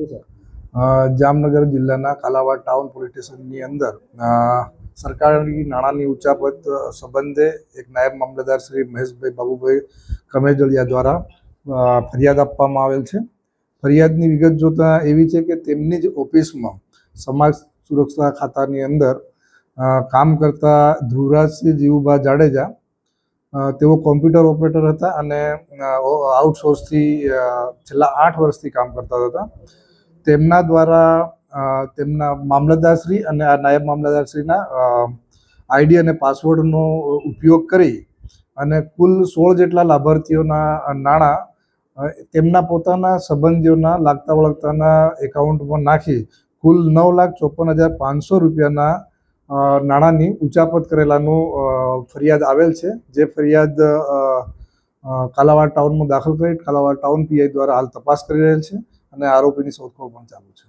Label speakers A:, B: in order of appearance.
A: હતી સર?
B: જામનગર જિલ્લાના Kalavad town police સ્ટેશનની અંદર સરકારી નાણાંની ઉચાપત સંબંધે એક નાયબ મામલતદાર શ્રી મહેશભાઈ બાબુભાઈ કમેજલિયા દ્વારા ફરિયાદ આપવામાં આવેલ છે। ફરિયાદની વિગત જોતા એવી છે કે તેમની જ ઓફિસમાં સમાજ સુરક્ષા ખાતાની અંદર કામ કરતા ધ્રુવરાજસિંહ જીવુભા જાડેજા તેઓ કોમ્પ્યુટર ઓપરેટર હતા અને આઉટસોર્સથી છેલ્લા 8 વર્ષથી કામ કરતા હતા। તેમના દ્વારા તેમના મામલતદારશ્રી અને આ નાયબ મામલતદારશ્રીના આઈડી અને પાસવર્ડનો ઉપયોગ કરી અને કુલ 16 જેટલા લાભાર્થીઓના નાણાં તેમના પોતાના સંબંધીઓના લાગતા વળગતાના એકાઉન્ટમાં નાખી કુલ 9,54,500 રૂપિયાના નાણાંની ઉચાપત કરેલાનું ફરિયાદ આવેલ છે। જે ફરિયાદ કાલાવાડ ટાઉનમાં દાખલ કરી કાલાવાડ ટાઉન પીઆઈ દ્વારા હાલ તપાસ કરી રહેલ છે અને આરોપીની શોધખોળ પણ ચાલુ છે।